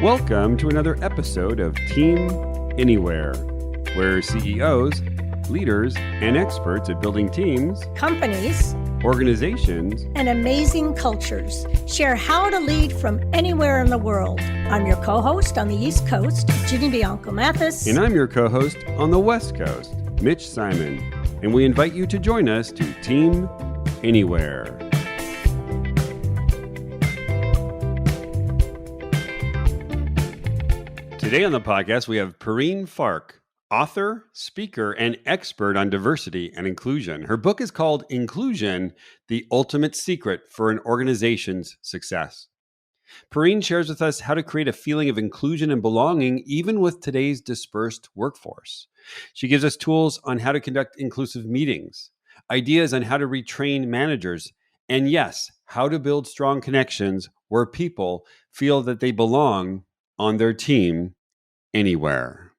Welcome to another episode of Team Anywhere, where CEOs, leaders, and experts at building teams, companies, organizations, and amazing cultures share how to lead from anywhere in the world. I'm your co-host on the East Coast, Ginny Bianco Mathis. And I'm your co-host on the West Coast, Mitch Simon. And we invite you to join us to Team Anywhere. Today on the podcast, we have Perrine Farque, author, speaker, and expert on diversity and inclusion. Her book is called Inclusion, the Ultimate Secret for an Organization's Success. Perrine shares with us how to create a feeling of inclusion and belonging even with today's dispersed workforce. She gives us tools on how to conduct inclusive meetings, ideas on how to retrain managers, and yes, how to build strong connections where people feel that they belong on their team anywhere.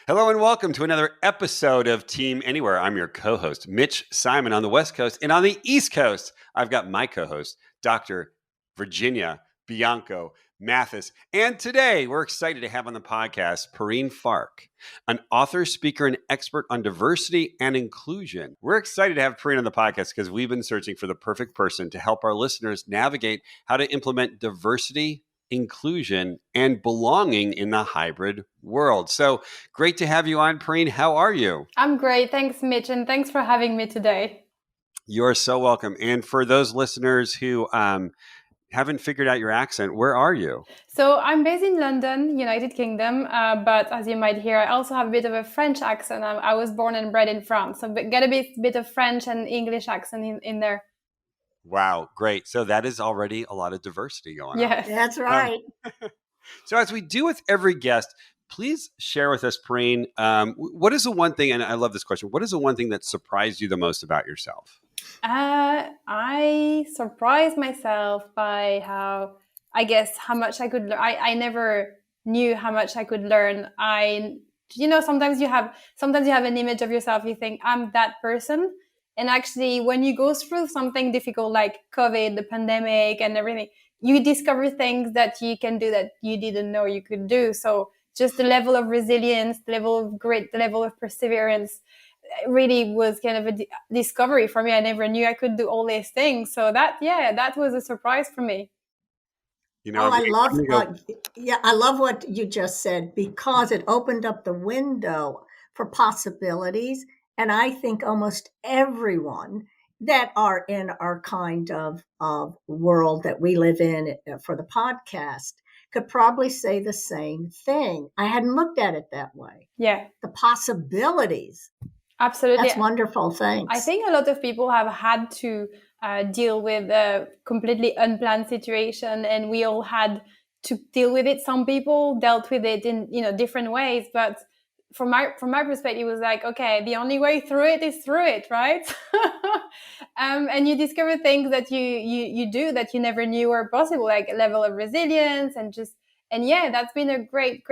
Hello and welcome to another episode of Team Anywhere. I'm your co-host, Mitch Simon on the West Coast. And on the East Coast, I've got my co-host, Dr. Virginia Bianco Mathis. And today, we're excited to have on the podcast Perrine Farque, an author, speaker, and expert on diversity and inclusion. We're excited to have Perrine on the podcast because we've been searching for the perfect person to help our listeners navigate how to implement diversity, inclusion, and belonging in the hybrid world. So great to have you on, Perrine. How are you? I'm great. Thanks, Mitch. And thanks for having me today. You're so welcome. And for those listeners who haven't figured out your accent, where are you? So I'm based in London, United Kingdom. But as you might hear, I also have a bit of a French accent. I was born and bred in France. So get a bit of French and English accent in there. Wow, great. So that is already a lot of diversity going on. Yes, that's right. So as we do with every guest, please share with us, Perrine, what is the one thing, and I love this question, what is the one thing that surprised you the most about yourself? I surprised myself by how much I could learn. I never knew how much I could learn. Sometimes you have an image of yourself. You think, I'm that person. And actually, when you go through something difficult like COVID, the pandemic and everything, you discover things that you can do that you didn't know you could do. So just the level of resilience, the level of grit, the level of perseverance really was kind of a discovery for me. I never knew I could do all these things. So that was a surprise for me. I love what you just said, because it opened up the window for possibilities. And I think almost everyone that are in our kind of world that we live in for the podcast could probably say the same thing. I hadn't looked at it that way. Yeah. The possibilities. Absolutely. That's wonderful. Thanks. I think a lot of people have had to deal with a completely unplanned situation, and we all had to deal with it. Some people dealt with it in different ways, but from my perspective, it was like, okay, the only way through it is through it, right? And you discover things that you do that you never knew were possible, like a level of resilience and that's been a great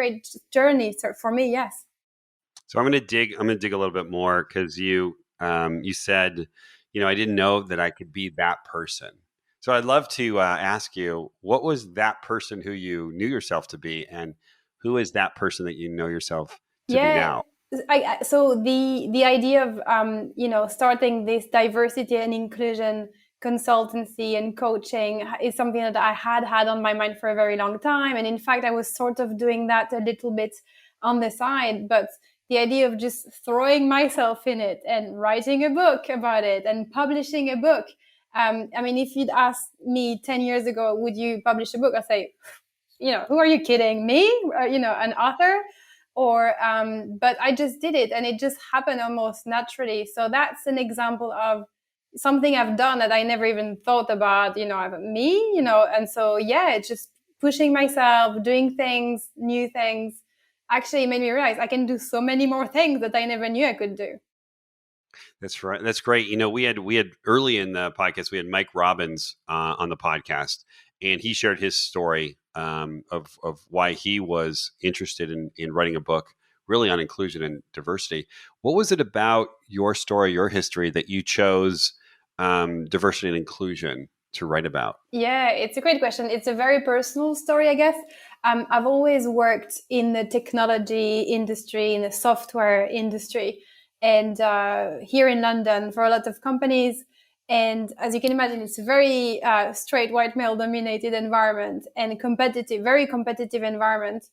journey for me. Yes. So I'm going to dig a little bit more, because you said, I didn't know that I could be that person. So I'd love to ask you, what was that person who you knew yourself to be, and who is that person that you know yourself to be now? So the idea of starting this diversity and inclusion consultancy and coaching is something that I had on my mind for a very long time, and in fact I was sort of doing that a little bit on the side. But the idea of just throwing myself in it and writing a book about it and publishing a book. If you'd asked me 10 years ago, would you publish a book? I'd say, who are you kidding? Me? An author? But I just did it, and it just happened almost naturally. So that's an example of something I've done that I never even thought about, me, and so, it's just pushing myself, doing things, new things, actually made me realize I can do so many more things that I never knew I could do. That's right. That's great. We had early in the podcast, we had Mike Robbins on the podcast, and he shared his story of why he was interested in writing a book really on inclusion and diversity. What was it about your story, your history, that you chose diversity and inclusion to write about? Yeah, it's a great question. It's a very personal story, I guess. I've always worked in the technology industry, in the software industry, and here in London for a lot of companies. And as you can imagine, it's a very straight white male dominated environment and competitive, very competitive environment.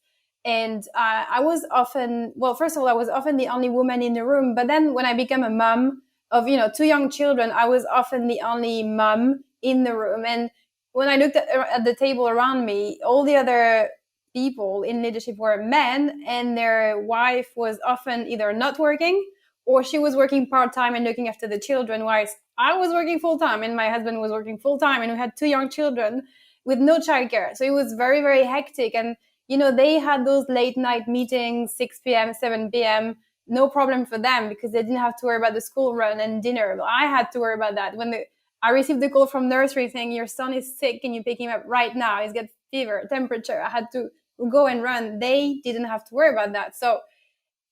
And I was often, well, first of all, I was often the only woman in the room. But then when I became a mom of, two young children, I was often the only mom in the room. And when I looked at the table around me, all the other people in leadership were men, and their wife was often either not working or she was working part-time and looking after the children, whilst I was working full-time and my husband was working full-time, and we had 2 young children with no childcare. So it was very, very hectic. And, they had those late night meetings, 6 p.m., 7 p.m., no problem for them because they didn't have to worry about the school run and dinner. But I had to worry about that. When I received the call from nursery saying, your son is sick, can you pick him up right now? He's got fever, temperature. I had to go and run. They didn't have to worry about that. So,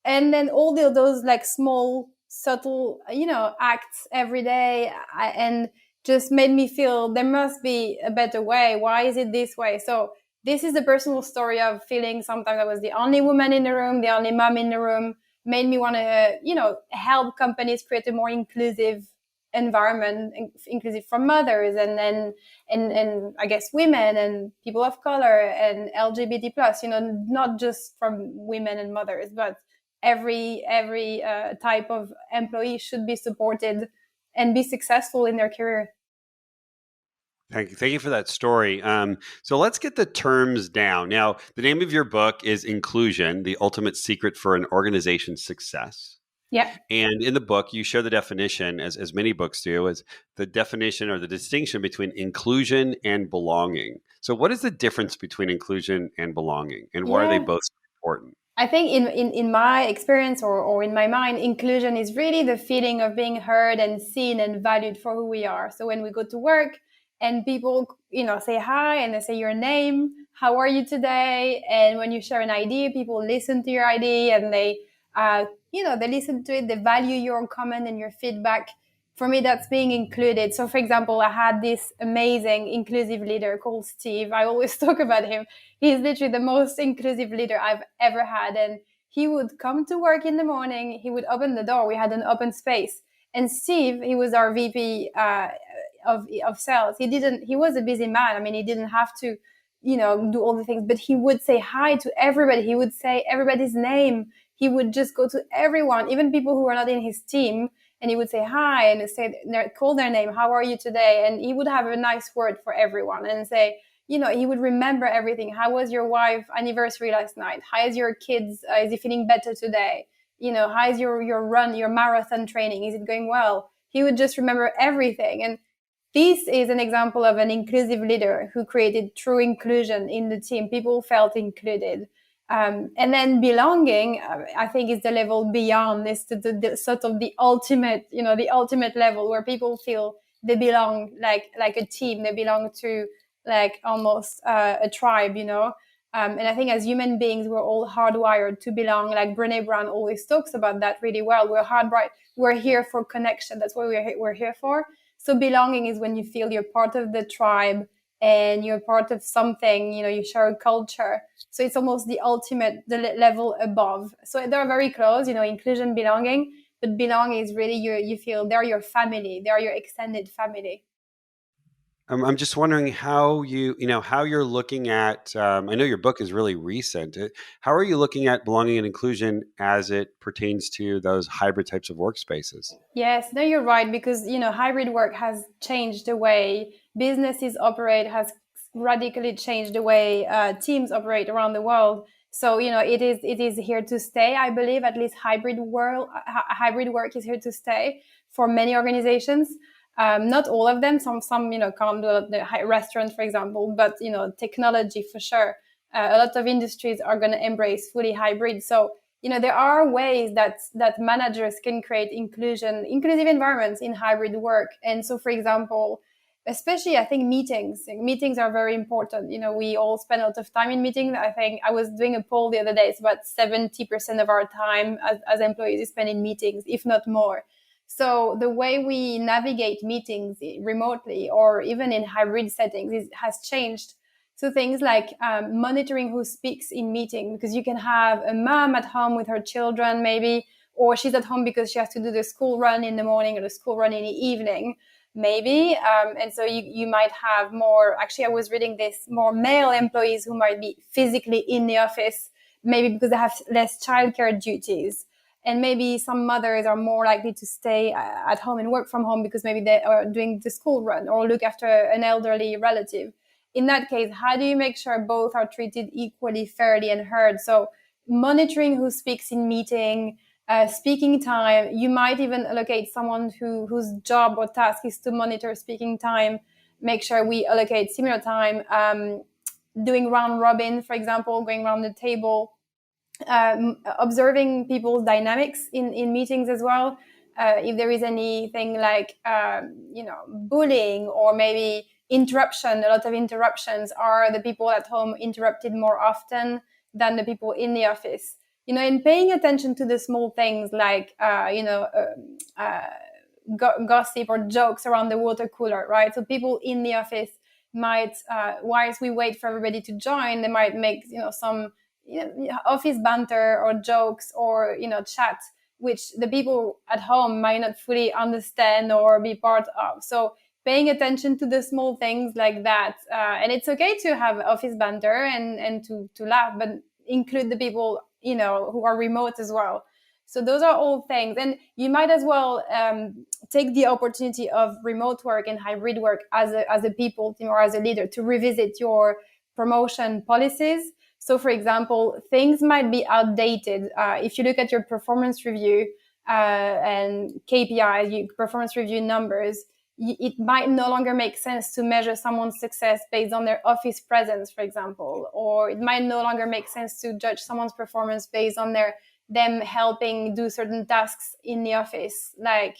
and then all those like small, subtle, acts every day, and just made me feel there must be a better way. Why is it this way? So this is the personal story of feeling sometimes I was the only woman in the room, the only mom in the room, made me want to, help companies create a more inclusive environment, inclusive for mothers and I guess women and people of color and LGBT plus, not just from women and mothers, but every type of employee should be supported and be successful in their career. Thank you for that story. So let's get the terms down. Now, the name of your book is Inclusion: The Ultimate Secret for an Organization's Success. Yeah. And in the book, you share the definition, as many books do, as the definition or the distinction between inclusion and belonging. So what is the difference between inclusion and belonging, and why are they both important? I think in my experience or in my mind, inclusion is really the feeling of being heard and seen and valued for who we are. So when we go to work and people, say hi and they say your name, how are you today? And when you share an idea, people listen to your idea and they listen to it, they value your comment and your feedback. For me, that's being included. So, for example, I had this amazing inclusive leader called Steve. I always talk about him. He's literally the most inclusive leader I've ever had. And he would come to work in the morning. He would open the door. We had an open space. And Steve, he was our VP of sales. He was a busy man. I mean, he didn't have to, do all the things, but he would say hi to everybody. He would say everybody's name. He would just go to everyone, even people who were not in his team. And he would say hi and call their name. How are you today? And he would have a nice word for everyone and say, he would remember everything. How was your wife's anniversary last night? How is your kids? Is he feeling better today? How is your run, your marathon training? Is it going well? He would just remember everything. And this is an example of an inclusive leader who created true inclusion in the team. People felt included. And then belonging, I think, is the level beyond this, the sort of the ultimate, the ultimate level where people feel they belong like a team. They belong to like almost a tribe, and I think as human beings, we're all hardwired to belong. Like Brené Brown always talks about that really well. We're hardwired. We're here for connection. That's what we're here for. So belonging is when you feel you're part of the tribe and you're part of something, you share a culture. So it's almost the ultimate, the level above. So they're very close, inclusion, belonging, but belonging is really you feel they're your family. They're your extended family. I'm just wondering how how you're looking at, I know your book is really recent. How are you looking at belonging and inclusion as it pertains to those hybrid types of workspaces? Yes, no, you're right, because, hybrid work has changed the way businesses operate, has radically changed the way teams operate around the world. So, it is here to stay. I believe at least hybrid work is here to stay for many organizations. Not all of them. Some can't do the restaurants, for example, but technology for sure. A lot of industries are going to embrace fully hybrid. So there are ways that managers can create inclusive environments in hybrid work. And so, for example, especially I think meetings are very important. We all spend a lot of time in meetings. I think I was doing a poll the other day. It's about 70% of our time as employees is spent in meetings, if not more. So the way we navigate meetings remotely or even in hybrid settings has changed So things like monitoring who speaks in meeting, because you can have a mom at home with her children maybe, or she's at home because she has to do the school run in the morning or the school run in the evening, maybe. And so you might have more, actually I was reading this, more male employees who might be physically in the office, maybe because they have less childcare duties. And maybe some mothers are more likely to stay at home and work from home because maybe they are doing the school run or look after an elderly relative. In that case, how do you make sure both are treated equally, fairly, and heard? So monitoring who speaks in meeting, speaking time. You might even allocate someone whose job or task is to monitor speaking time. Make sure we allocate similar time. Doing round robin, for example, going around the table. Observing people's dynamics in meetings as well. If there is anything like, bullying or maybe interruption, a lot of interruptions. Are the people at home interrupted more often than the people in the office? In paying attention to the small things like, gossip or jokes around the water cooler, right? So people in the office might, whilst we wait for everybody to join, they might make, some office banter or jokes or chat, which the people at home might not fully understand or be part of. So paying attention to the small things like that, and it's okay to have office banter and to laugh, but include the people who are remote as well. So those are all things. And you might as well take the opportunity of remote work and hybrid work as a people team or as a leader to revisit your promotion policies. So, for example, things might be outdated. If you look at your performance review and KPIs, performance review numbers, it might no longer make sense to measure someone's success based on their office presence, for example, or it might no longer make sense to judge someone's performance based on them helping do certain tasks in the office, like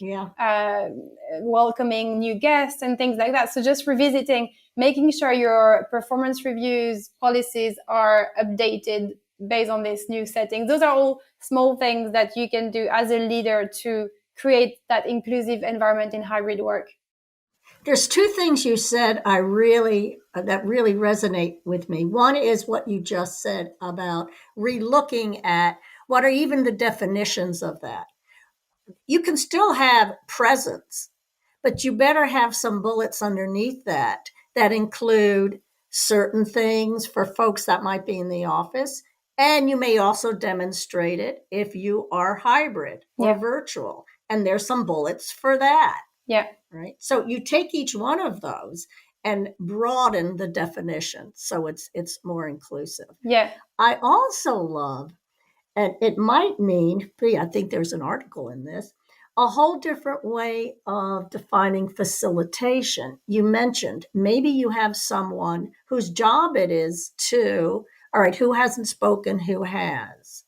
welcoming new guests and things like that. So just revisiting, making sure your performance reviews policies are updated based on this new setting. Those are all small things that you can do as a leader to create that inclusive environment in hybrid work. There's two things you said that really resonate with me. One is what you just said about relooking at what are even the definitions of that. You can still have presence, but you better have some bullets underneath that include certain things for folks that might be in the office. And you may also demonstrate it if you are hybrid or virtual. And there's some bullets for that. Yeah. Right. So you take each one of those and broaden the definition so it's more inclusive. Yeah. I also love, and it might mean, I think there's an article in this, a whole different way of defining facilitation. You mentioned maybe you have someone whose job it is to, all right, who hasn't spoken, who has?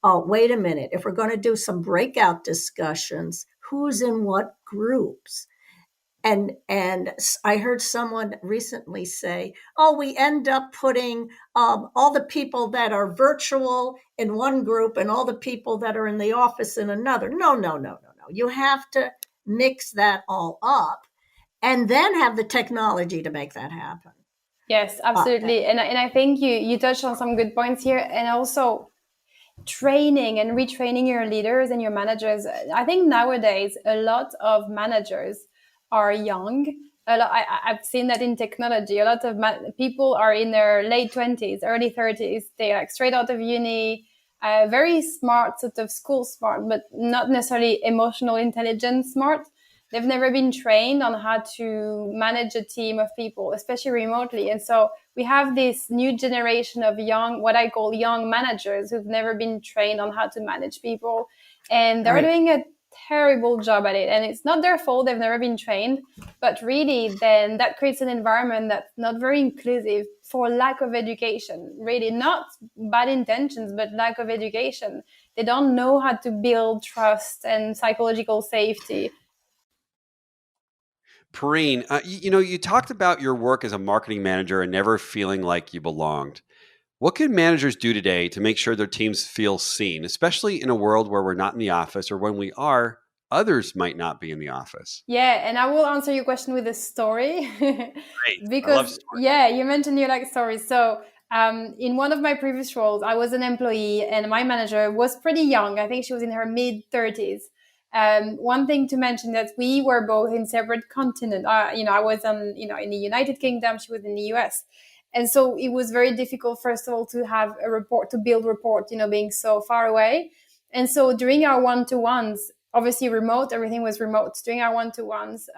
Oh, wait a minute. If we're going to do some breakout discussions, who's in what groups? And I heard someone recently say, we end up putting all the people that are virtual in one group and all the people that are in the office in another. No. You have to mix that all up and then have the technology to make that happen. Yes, absolutely. And I think you touched on some good points here. And also training and retraining your leaders and your managers. I think nowadays a lot of managers are young. I've seen that in technology. A lot of people are in their late 20s, early 30s. They're like straight out of uni, very smart, sort of school smart, but not necessarily emotional intelligence smart. They've never been trained on how to manage a team of people, especially remotely. And so we have this new generation of what I call young managers who've never been trained on how to manage people. And they're doing a terrible job at it. And it's not their fault. They've never been trained. But really, then that creates an environment that's not very inclusive for lack of education. Really, not bad intentions, but lack of education. They don't know how to build trust and psychological safety. Perrine, you talked about your work as a marketing manager and never feeling like you belonged. What can managers do today to make sure their teams feel seen, especially in a world where we're not in the office, or when we are, others might not be in the office. Yeah, and I will answer your question with a story. Great. I love Because stories. yeah, you mentioned you like stories. So in one of my previous roles, I was an employee and my manager was pretty young. I think she was in her mid-30s. One thing to mention that we were both in separate continents. I was in the United Kingdom, she was in the US. And so it was very difficult, first of all, to have a report, to build report, being so far away. And so during our one-to-ones, obviously remote, everything was remote. During our one-to-ones,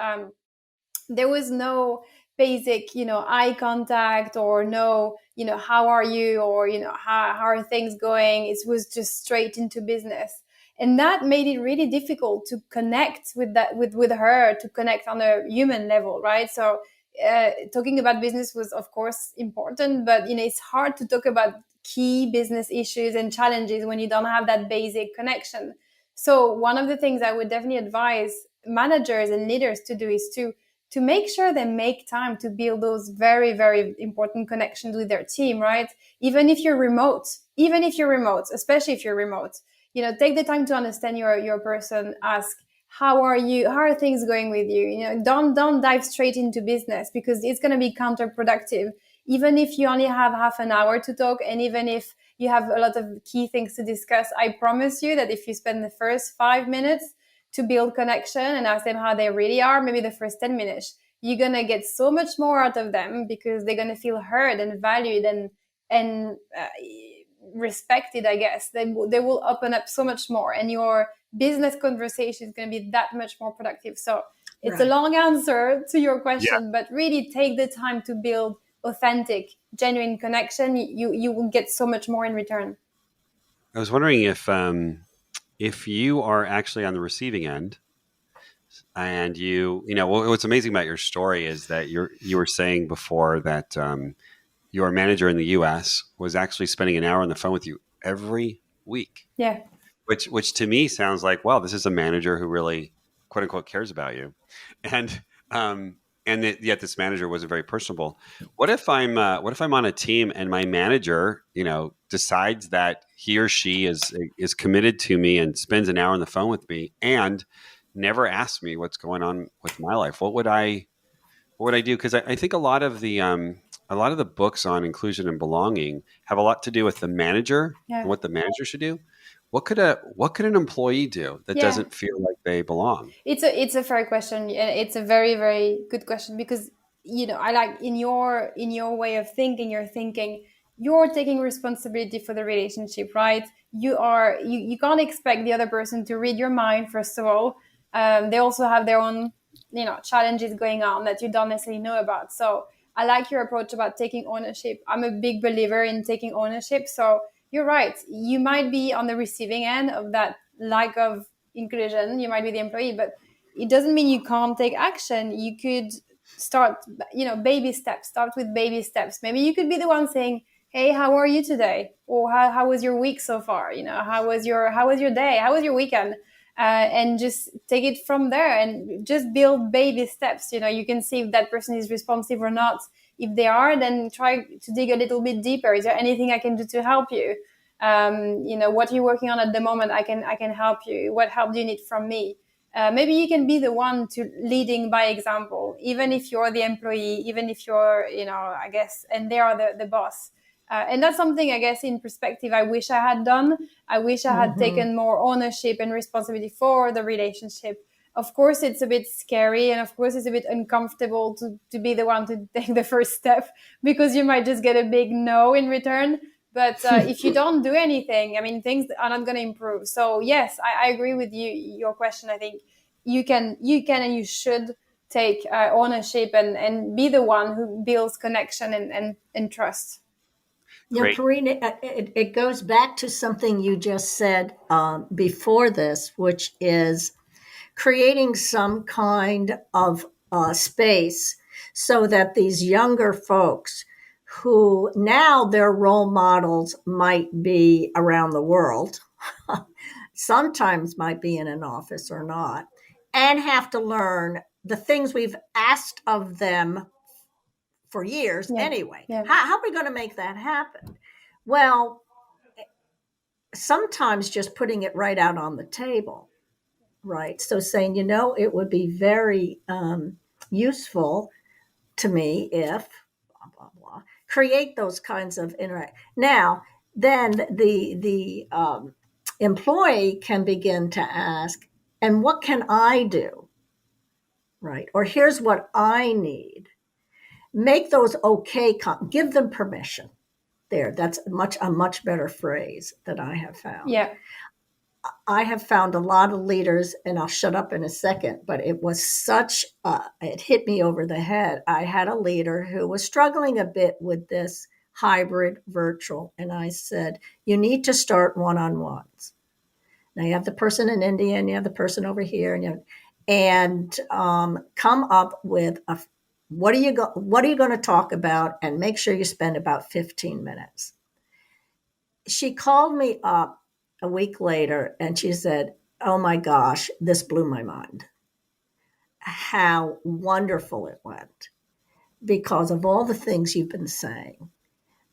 there was no basic, eye contact, or no, how are you, or, how are things going? It was just straight into business. And that made it really difficult to connect with her, to connect on a human level, right? So talking about business was, of course, important, but it's hard to talk about key business issues and challenges when you don't have that basic connection. So one of the things I would definitely advise managers and leaders to do is to make sure they make time to build those very, very important connections with their team, right? Even if you're remote, especially if you're remote, take the time to understand your person. Ask, how are you? How are things going with you? Don't dive straight into business, because it's going to be counterproductive. Even if you only have half an hour to talk, and even if you have a lot of key things to discuss, I promise you that if you spend the first 5 minutes to build connection and ask them how they really are, maybe the first 10 minutes, you're going to get so much more out of them, because they're going to feel heard and valued and respected, I guess. They will open up so much more, and your business conversation is going to be that much more productive. So it's a long answer to your question, but really take the time to build authentic, genuine connection. You will get so much more in return. I was wondering if you are actually on the receiving end, and what's amazing about your story is that you were saying before that your manager in the US was actually spending an hour on the phone with you every week. Yeah. Which to me sounds like, wow, this is a manager who really, quote unquote, cares about you. And yet this manager wasn't very personable. What if I'm on a team and my manager, decides that he or she is committed to me and spends an hour on the phone with me and never asks me what's going on with my life? What would I do? Because I think a lot of the books on inclusion and belonging have a lot to do with the manager and what the manager should do. What could an employee do that doesn't feel like they belong? It's a fair question. It's a very, very good question, because I like in your way of thinking, you're taking responsibility for the relationship, right? You can't expect the other person to read your mind, first of all. They also have their own challenges going on that you don't necessarily know about. So I like your approach about taking ownership. I'm a big believer in taking ownership. So you're right. You might be on the receiving end of that lack of inclusion. You might be the employee, but it doesn't mean you can't take action. You could start, baby steps. Start with baby steps. Maybe you could be the one saying, "Hey, how are you today?" Or how was your week so far? How was your day? How was your weekend? And just take it from there and just build baby steps. You can see if that person is responsive or not. If they are, then try to dig a little bit deeper. Is there anything I can do to help you? What are you working on at the moment? I can help you. What help do you need from me? Maybe you can be the one to leading by example, even if you're the employee, even if you're, I guess, and they are the boss. And that's something, I guess, in perspective, I wish I had done. I wish I had taken more ownership and responsibility for the relationship. Of course, it's a bit scary, and of course, it's a bit uncomfortable to be the one to take the first step, because you might just get a big no in return. But if you don't do anything, things are not going to improve. So yes, I agree with you. Your question, I think you can and you should take ownership and be the one who builds connection and trust. Perrine, it goes back to something you just said before this, which is creating some kind of space so that these younger folks, who now their role models might be around the world, sometimes might be in an office or not, and have to learn the things we've asked of them for years anyway. How are we going to make that happen? Well, sometimes just putting it right out on the table, right? So saying, it would be very useful to me if blah, blah, blah, create those kinds of interact. Now, then the employee can begin to ask, and what can I do? Right. Or here's what I need. Make those okay. Give them permission. There. That's a much better phrase that I have found. Yeah. I have found a lot of leaders, and I'll shut up in a second, but it was it hit me over the head. I had a leader who was struggling a bit with this hybrid virtual, and I said, you need to start one-on-ones. Now you have the person in India and you have the person over here, and come up with what are you going to talk about, and make sure you spend about 15 minutes. She called me up a week later and she said, oh my gosh, this blew my mind. How wonderful it went because of all the things you've been saying,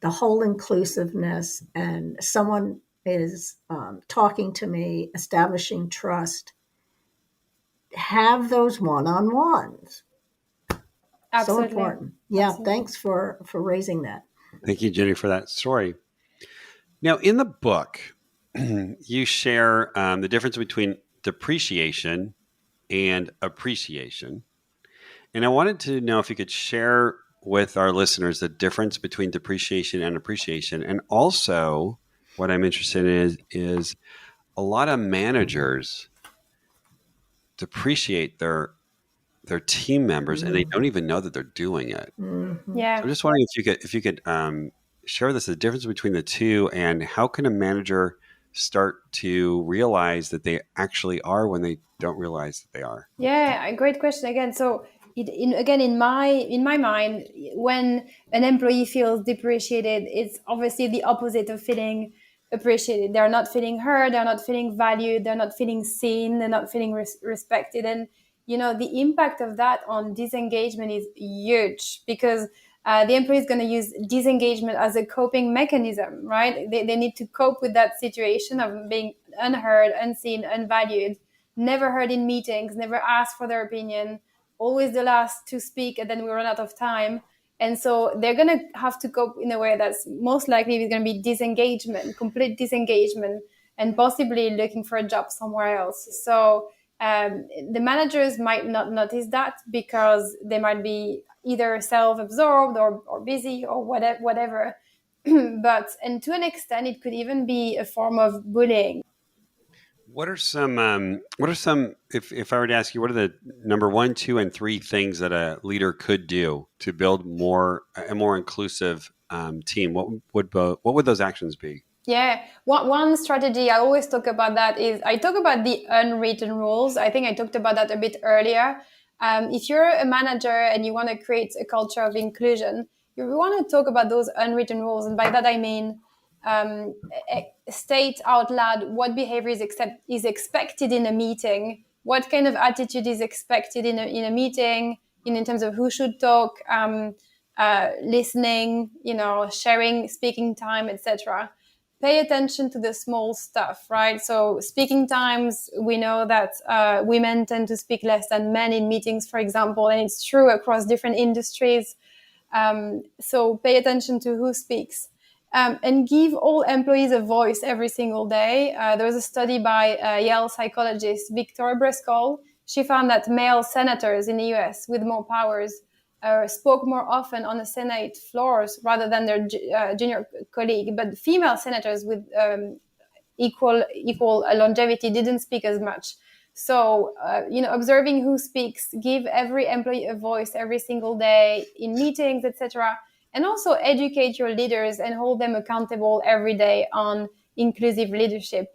the whole inclusiveness, and someone is talking to me, establishing trust. Have those one-on-ones. Absolutely. So important. Yeah, Absolutely. Thanks for raising that. Thank you, Jenny, for that story. Now, in the book, you share the difference between depreciation and appreciation. And I wanted to know if you could share with our listeners the difference between depreciation and appreciation. And also, what I'm interested in is a lot of managers depreciate their team members, and they don't even know that they're doing it. Mm-hmm. Yeah. So I'm just wondering if you could share with us the difference between the two, and how can a manager start to realize that they actually are when they don't realize that they are? Yeah, great question again. So in my mind, when an employee feels depreciated, it's obviously the opposite of feeling appreciated. They're not feeling heard, they're not feeling valued, they're not feeling seen, they're not feeling respected. And the impact of that on disengagement is huge, because the employee is going to use disengagement as a coping mechanism, right? They need to cope with that situation of being unheard, unseen, unvalued, never heard in meetings, never asked for their opinion, always the last to speak, and then we run out of time. And so they're going to have to cope in a way that's most likely going to be disengagement, complete disengagement, and possibly looking for a job somewhere else. So the managers might not notice that because they might be either self-absorbed or busy or whatever. And to an extent, it could even be a form of bullying. What are some, if I were to ask you, what are the number 1, 2, and 3 things that a leader could do to build a more inclusive team? What would those actions be? Yeah, one strategy I always talk about that is I talk about the unwritten rules. I think I talked about that a bit earlier. If you're a manager and you want to create a culture of inclusion, you want to talk about those unwritten rules. And by that, I mean, state out loud what behavior is expected in a meeting, what kind of attitude is expected in a meeting, in terms of who should talk, listening, sharing, speaking time, etc. Pay attention to the small stuff, right? So speaking times, we know that women tend to speak less than men in meetings, for example, and it's true across different industries. So pay attention to who speaks. And give all employees a voice every single day. There was a study by Yale psychologist Victoria Brescal. She found that male senators in the US with more powers spoke more often on the Senate floors rather than their junior colleague. But female senators with equal longevity didn't speak as much. So, observing who speaks, give every employee a voice every single day in meetings, etc. And also educate your leaders and hold them accountable every day on inclusive leadership.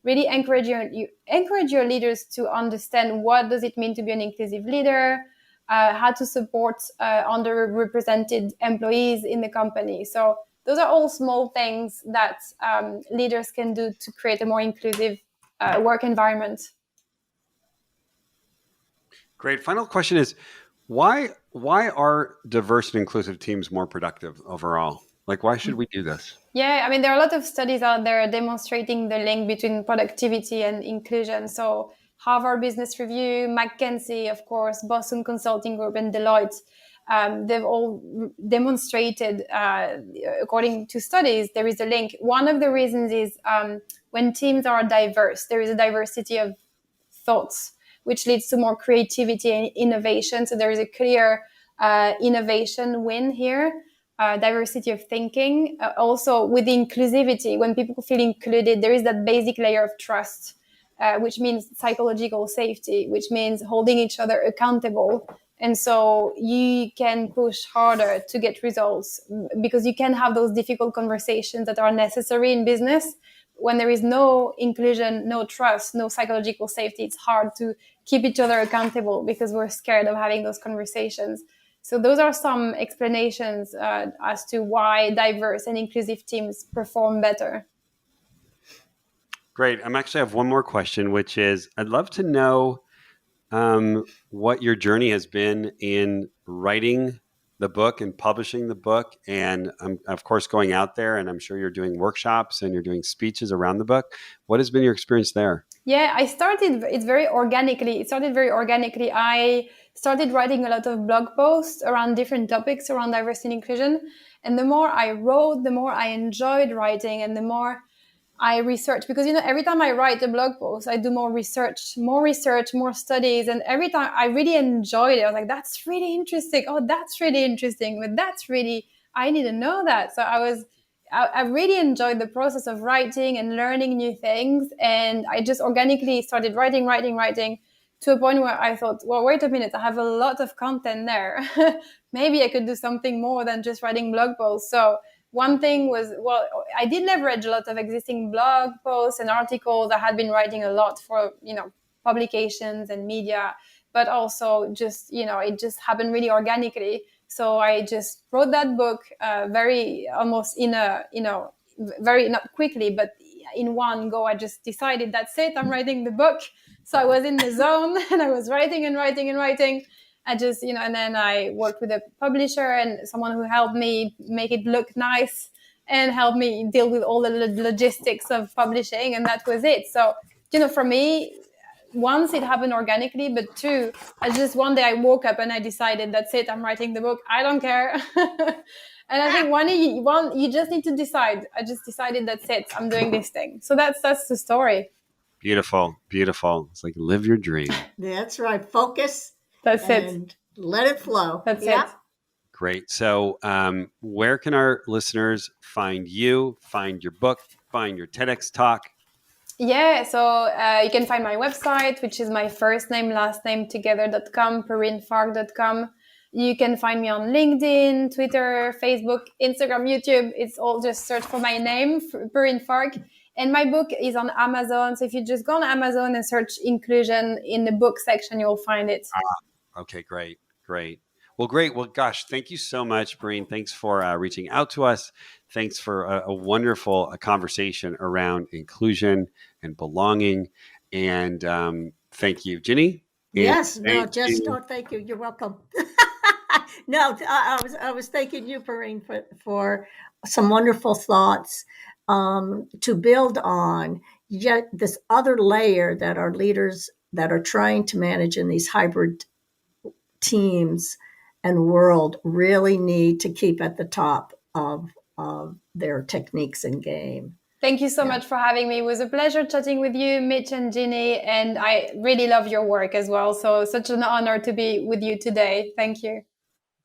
Really encourage your leaders to understand what does it mean to be an inclusive leader, how to support underrepresented employees in the company. So those are all small things that leaders can do to create a more inclusive work environment. Great. Final question is, why are diverse and inclusive teams more productive overall? Like, why should we do this? Yeah, I mean, there are a lot of studies out there demonstrating the link between productivity and inclusion. So Harvard Business Review, McKinsey, of course, Boston Consulting Group, and Deloitte. They've all demonstrated, according to studies, there is a link. One of the reasons is when teams are diverse, there is a diversity of thoughts, which leads to more creativity and innovation. So there is a clear innovation win here, diversity of thinking. Also with inclusivity, when people feel included, there is that basic layer of trust, which means psychological safety, which means holding each other accountable. And so you can push harder to get results because you can have those difficult conversations that are necessary in business. When there is no inclusion, no trust, no psychological safety, it's hard to keep each other accountable because we're scared of having those conversations. So those are some explanations as to why diverse and inclusive teams perform better. Great. I actually have one more question, which is I'd love to know what your journey has been in writing the book and publishing the book. And of course, going out there, and I'm sure you're doing workshops and you're doing speeches around the book. What has been your experience there? Yeah, it started very organically. I started writing a lot of blog posts around different topics around diversity and inclusion. And the more I wrote, the more I enjoyed writing and the more I research, because, every time I write a blog post, I do more research, more studies. And every time I really enjoyed it. I was like, that's really interesting. Oh, that's really interesting. But I need to know that. So I really enjoyed the process of writing and learning new things. And I just organically started writing to a point where I thought, well, wait a minute, I have a lot of content there. Maybe I could do something more than just writing blog posts. So one thing was, I did leverage a lot of existing blog posts and articles. I had been writing a lot for, publications and media, but also just, it just happened really organically. So I just wrote that book very almost very not quickly, but in one go. I just decided that's it. I'm writing the book. So I was in the zone and I was writing. I just, and then I worked with a publisher and someone who helped me make it look nice and helped me deal with all the logistics of publishing. And that was it. So, for me, once it happened organically, but two, one day I woke up and I decided that's it. I'm writing the book. I don't care. And I think you just need to decide. I just decided that's it. I'm doing this thing. So that's the story. Beautiful. It's like live your dream. That's right. Focus. That's and it. Let it flow. That's it. Great. So where can our listeners find you, find your book, find your TEDx talk? Yeah, so you can find my website, which is my first name, last name together.com, perrinefarque.com. You can find me on LinkedIn, Twitter, Facebook, Instagram, YouTube. It's all just search for my name, Perrine Farque. And my book is on Amazon. So if you just go on Amazon and search inclusion in the book section, you'll find it. Okay, great. Well, great. Well, gosh, thank you so much, Perrine. Thanks for reaching out to us. Thanks for a wonderful conversation around inclusion and belonging. And thank you, Ginny. Yes, thank you. You're welcome. No, I was thanking you, Perrine, for some wonderful thoughts to build on. Yet this other layer that our leaders that are trying to manage in these hybrid teams and world really need to keep at the top of their techniques and game. Thank you so much for having me. It was a pleasure chatting with you, Mitch and Ginny, and I really love your work as well. So such an honor to be with you today. Thank you.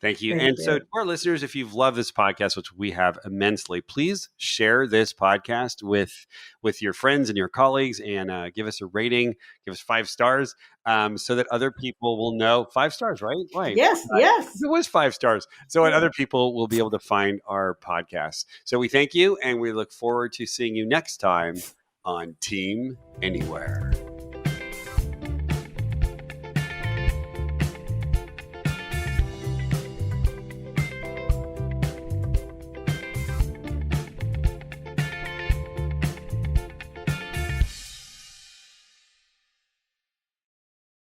Thank you. So to our listeners, if you've loved this podcast, which we have immensely, please share this podcast with your friends and your colleagues and give us a rating, give us 5 stars so that other people will know. 5 stars, right? Yes. It was 5 stars. So that other people will be able to find our podcast. So we thank you and we look forward to seeing you next time on Team Anywhere.